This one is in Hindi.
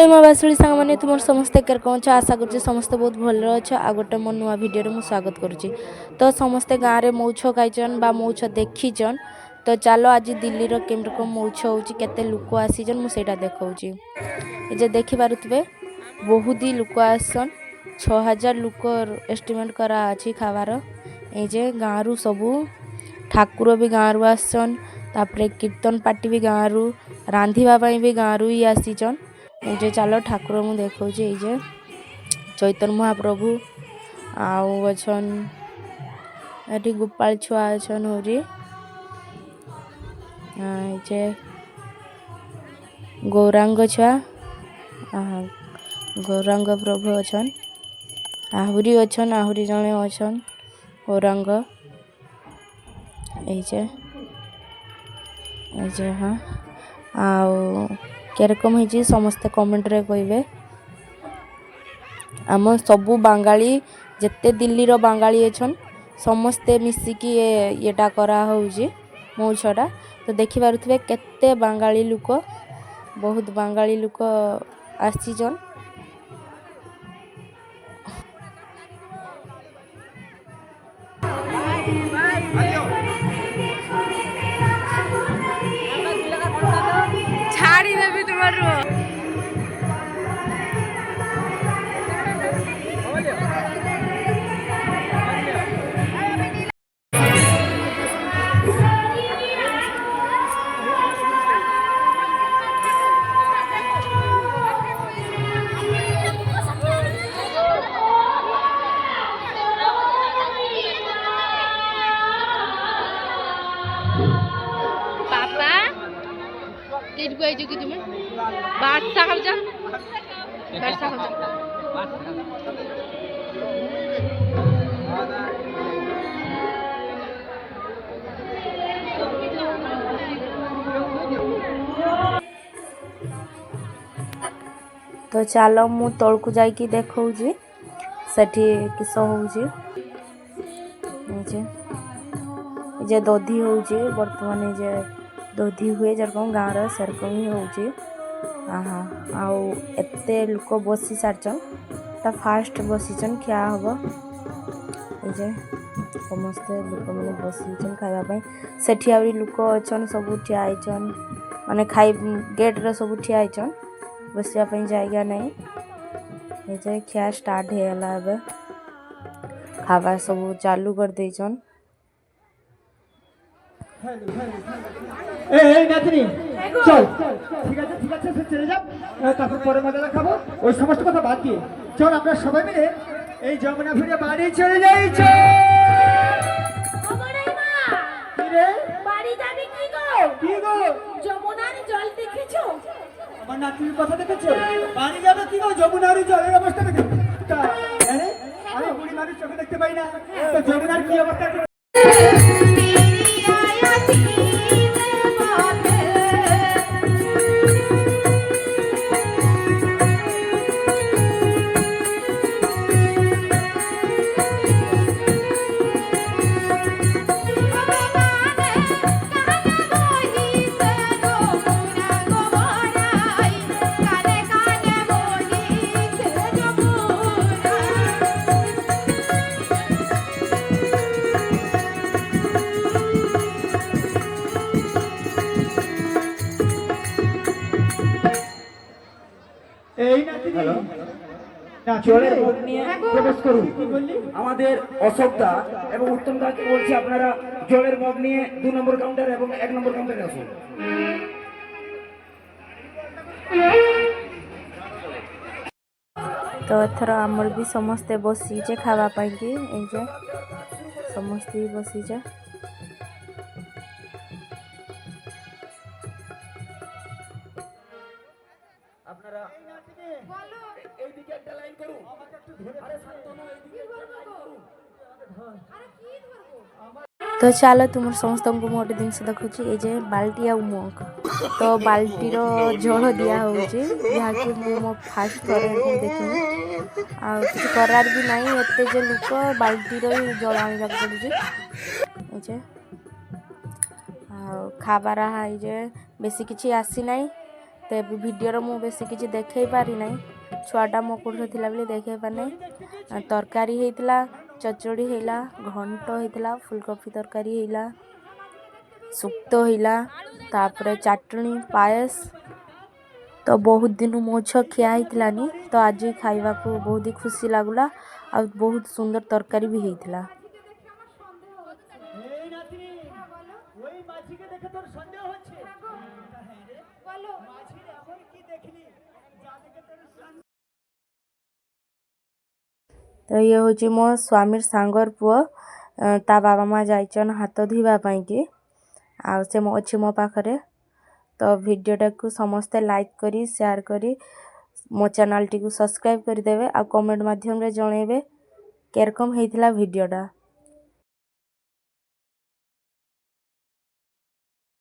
मो बासुली सांग मैंने तुम समस्ते केरकम अच्छे आशा कर समस्ते बहुत भल अच्छे आ गोटे मो नुआ भिडियो मुझे स्वागत करुच्ची। तो समस्ते गाँव में मौछ खाईचन बा मौछ देखीचन। तो चलो आज दिल्ली केम रकम मौछ होते लोक आसीचन मुझे देखी जे देखिपे बहुत ही लोक आसन 6000 लोक एस्टिमेट करा खावार ये गाँव रु सबू ठाकुर भी गाँव रु आसन तापरे कीर्तन पार्टी भी गाँव रु रांधिबाई भी गाँव रु ही आसीचन। जे चलो ठाकुर मु देखा जे चैतन्य महाप्रभु आउ अछन एटी गोपाल छुआ अछन होरी जे गौरांग छुआ गौरांग प्रभु अछन आहुरी अछन आहुरी जने अछन गौरांग जे हाँ आउ केरकम है समस्ते कमेंट रे कहिबे। आम सबू बांगाली जेते दिल्ली रो बांगाली अछन समस्ते मिसिकी येटा करा होउजी मौछटा। तो देखि पारुथबे केते बांगाली लोक बहुत बांगाली लोक आसीजन। छाड़ी देबी तुम्हारो कि तुम्हें बादशाह खाओ जा बादशाह खाओ जा। तो चलो मु तलकू जाइकी देखौजी सेठी किस होउजी जे दधी होउजी वर्तमान जे दधी हुए जरकम गाँव सेरकम ही होउजी। आउ एते लोक बसी सारचन ता फास्ट बसीचन क्या हम जे समस्ते लोक मैंने बसीचन खावाई सेठी आउरी लोक अछन सब ठिया आइचन माने खाई गेट रे सब ठिया आइचन बसिया पई जायगा नहीं जे खिया स्टार्ट हेला एबे खावा सब चालू कर देचन। नातनी चल ठीक আছে চলে যাব তারপর পরে মজা দেখাবো ওই সমস্ত কথা বাদ দিয়ে চল আমরা সবাই মিলে এই যমুনা ফিরে বাড়ি চলে যাই। বাড়ি যাবে কি গো যমুনার জল দেখেছো? আমার নাতনির কথা দেখেছো? বাড়ি যাবে কি গো যমুনার জলের অবস্থা দেখো আরে আমি বুড়ি মানুষ চোখে দেখতে পাই না তো যমুনার কি অবস্থা জলের মগ নিয়ে প্রবেশ করুন। আমাদের অশোকদা এবং উত্তম দাকে বলছি আপনারা জলের মগ নিয়ে 2 নম্বর কাউন্টার এবং 1 নম্বর কাউন্টারে আসুন। तो एथर आमर भी समस्ते बसीचे खावा पाई कि जे समस्ते बसीचे আপনারা এই দিকে একটা লাইন করুন। আরে শান্তনু এই দিকে একটা লাইন করুন। আরে কি ধরবো? तो चलो तुम समस्त को मोटे दिन से देखुची ए जे बाल्टी आ मग तो बाल्टी रो जल दिया होची जहा कि मो फास्ट थरे देखिनी आ किछ करार भी नहीं एते जे लोक बाल्टी रो जल आनी पड़ुची ए जे आ खाबारा हाई जे बेसी किछि आसी नहीं तो ये भिडियो मु बेसी किसी देखे पारि ना छुआटा मो कोठे थिला बेले देखे पारि ना तरकारी हेतला चचड़ी हेला घंट हेतला फुलकोबी तरकारी हेला सुक्तो हेला तापरे चटनी पायस तो बहुत दिन मोछ खिया होइतलानी तो आज खाइबा को बहुत ही खुशी लागुला आ बहुत सुंदर तरकारी भी हेतला। এই নাতনি ওই মাছিকে দেখে তোর সন্দেহ হচ্ছে বলো মাছির এমন কি দেখলি যা দেখে তোর সন্দেহ तो ये हूँ मो स्वामी सांगर पुओ ता बाबा माँ जाइछन हाथ धोइबा कि आ से मो अच्छी मो पाखरे तो भिडियोटा को समस्ते लाइक करी शेयर करी मो चैनल टी को सब्सक्राइब कर देबे आ कमेंट माध्यम रे जणेबे केरकम हेतिला भिडियोटा।